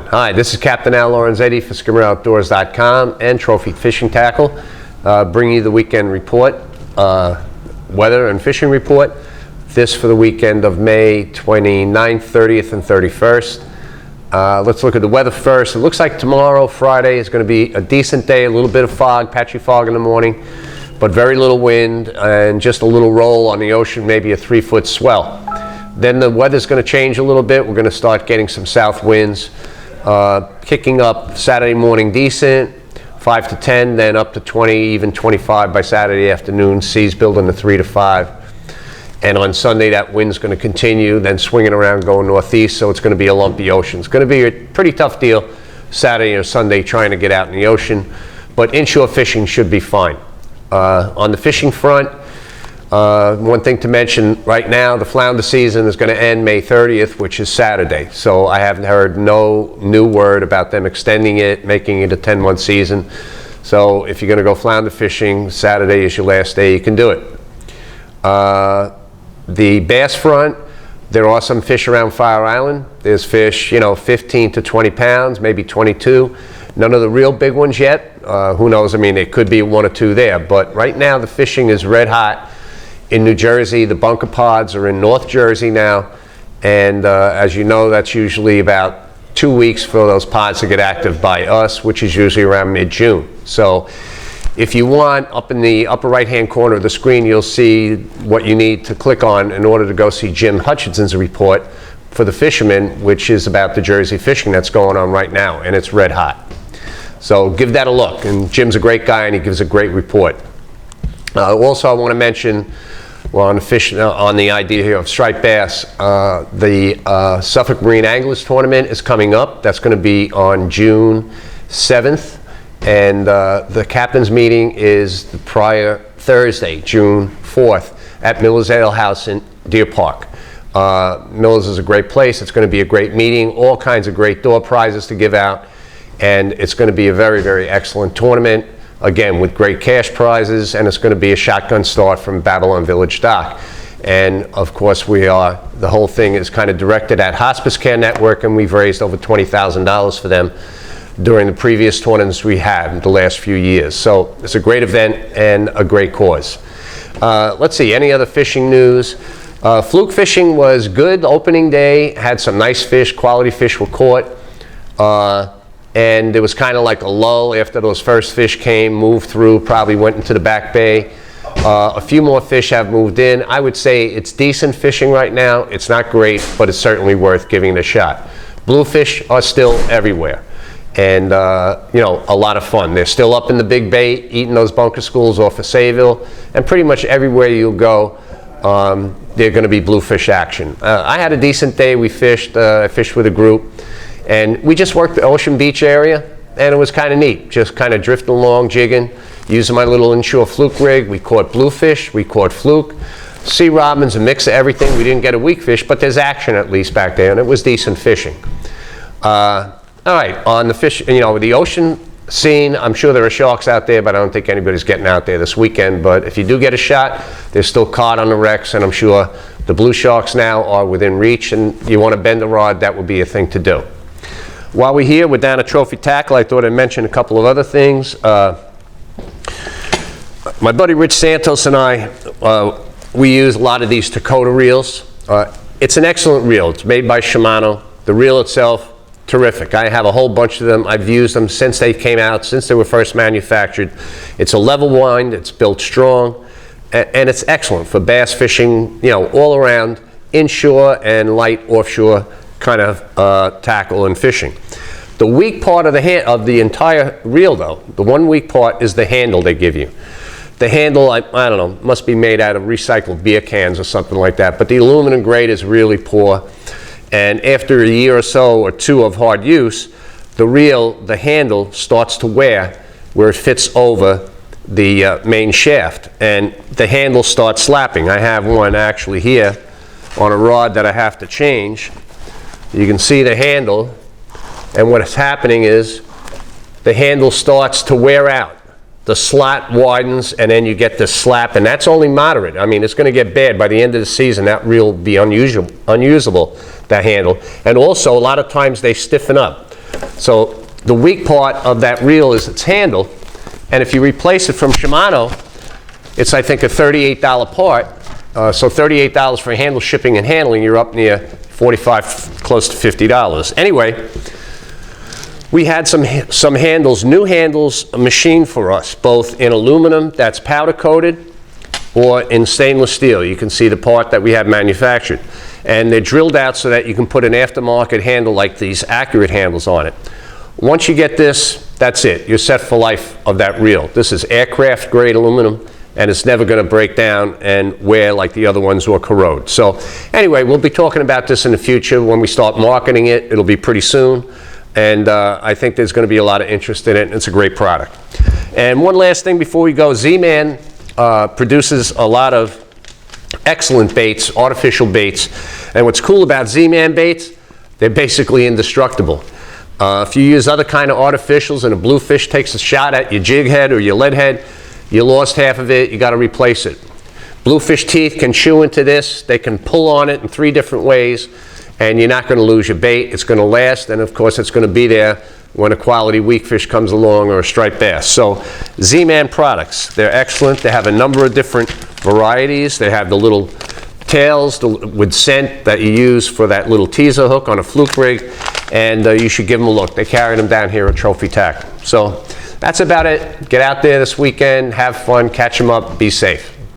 Hi, this is Captain Al Lorenzetti for skimmeroutdoors.com and Trophy Fishing Tackle, bringing you the weekend report, weather and fishing report. This for the weekend of May 29th, 30th, and 31st. Let's look at the weather first. It looks like tomorrow, Friday, is going to be a decent day, a little bit of fog, patchy fog in the morning, but very little wind and just a little roll on the ocean, maybe a 3-foot swell. Then the weather's going to change a little bit. We're going to start getting some south winds, kicking up Saturday morning decent, 5 to 10, then up to 20, even 25 by Saturday afternoon. Seas building to 3 to 5. And on Sunday, that wind's going to continue, then swinging around going northeast, so it's going to be a lumpy ocean. It's going to be a pretty tough deal Saturday or Sunday trying to get out in the ocean, but inshore fishing should be fine. On the fishing front, one thing to mention right now, the flounder season is going to end May 30th, which is Saturday. So I haven't heard no new word about them extending it, making it a 10-month season. So if you're going to go flounder fishing, Saturday is your last day you can do it. The bass front, there are some fish around Fire Island. There's fish, 15 to 20 pounds, maybe 22. None of the real big ones yet. Who knows? I mean, there could be 1 or 2 there. But right now, the fishing is red hot. In New Jersey, the bunker pods are in North Jersey now, and as you know, that's usually about 2 weeks for those pods to get active by us, which is usually around mid-June. So if you want, up in the upper right-hand corner of the screen, you'll see what you need to click on in order to go see Jim Hutchinson's report for the fishermen, which is about the Jersey fishing that's going on right now, and it's red hot. So give that a look, and Jim's a great guy, and he gives a great report. Also, I want to mention, well, on the idea here of striped bass, the Suffolk Marine Anglers Tournament is coming up. That's going to be on June 7th, and the captain's meeting is the prior Thursday, June 4th, at Miller's Ale House in Deer Park. Miller's is a great place. It's going to be a great meeting, all kinds of great door prizes to give out, and it's going to be a very, very excellent tournament. Again, with great cash prizes, and it's going to be a shotgun start from Babylon Village Dock. And of course, the whole thing is kind of directed at Hospice Care Network, and we've raised over $20,000 for them during the previous tournaments we had in the last few years. So it's a great event and a great cause. Let's see, any other fishing news? Fluke fishing was good opening day, had some nice fish, quality fish were caught. And there was kind of like a lull after those first fish came, moved through, probably went into the back bay. A few more fish have moved in. I would say it's decent fishing right now. It's not great, but it's certainly worth giving it a shot. Bluefish are still everywhere, and a lot of fun. They're still up in the big bay, eating those bunker schools off of Sayville, and pretty much everywhere you'll go, they're going to be bluefish action. I had a decent day. We fished. I fished with a group. And we just worked the Ocean Beach area, and it was kind of neat. Just kind of drifting along, jigging, using my little inshore fluke rig. We caught bluefish, we caught fluke, sea robins, a mix of everything. We didn't get a weak fish, but there's action at least back there, and it was decent fishing. All right, on the fish, the ocean scene, I'm sure there are sharks out there, but I don't think anybody's getting out there this weekend. But if you do get a shot, there's still cod on the wrecks, and I'm sure the blue sharks now are within reach, and you want to bend the rod, that would be a thing to do. While we're here, we're down at Trophy Tackle. I thought I'd mention a couple of other things. My buddy Rich Santos and I, we use a lot of these Dakota reels. It's an excellent reel. It's made by Shimano. The reel itself, terrific. I have a whole bunch of them. I've used them since they came out, since they were first manufactured. It's a level wind. It's built strong, and it's excellent for bass fishing, all around, inshore and light offshore kind of tackle and fishing. The weak part of the entire reel, though, the one weak part is the handle they give you. The handle, I don't know, must be made out of recycled beer cans or something like that, but the aluminum grade is really poor. And after a year or so or two of hard use, the handle starts to wear where it fits over the main shaft, and the handle starts slapping. I have one actually here on a rod that I have to change. You can see the handle, and what's happening is the handle starts to wear out. The slot widens, and then you get this slap, and that's only moderate. I mean, it's going to get bad. By the end of the season, that reel will be unusable, that handle. And also, a lot of times they stiffen up. So the weak part of that reel is its handle, and if you replace it from Shimano, it's, I think, a $38 part. So $38 for handle, shipping, and handling, you're up near $45, close to $50. Anyway, we had some handles, new handles, machined for us, both in aluminum that's powder coated or in stainless steel. You can see the part that we have manufactured. And they're drilled out so that you can put an aftermarket handle like these Accurate handles on it. Once you get this, that's it. You're set for life of that reel. This is aircraft grade aluminum, and it's never going to break down and wear like the other ones or corrode. So anyway, we'll be talking about this in the future. When we start marketing it, it'll be pretty soon. And I think there's going to be a lot of interest in it, and it's a great product. And one last thing before we go, Z-Man produces a lot of excellent baits, artificial baits. And what's cool about Z-Man baits, they're basically indestructible. If you use other kind of artificials and a bluefish takes a shot at your jig head or your lead head, you lost half of it, you got to replace it. Bluefish teeth can chew into this, they can pull on it in 3 different ways, and you're not going to lose your bait. It's going to last, and of course it's going to be there when a quality weak fish comes along or a striped bass. So Z-Man products, they're excellent. They have a number of different varieties. They have the little tails with scent that you use for that little teaser hook on a fluke rig, and you should give them a look. They carry them down here at Trophy Tackle. So that's about it. Get out there this weekend, have fun, catch them up, be safe.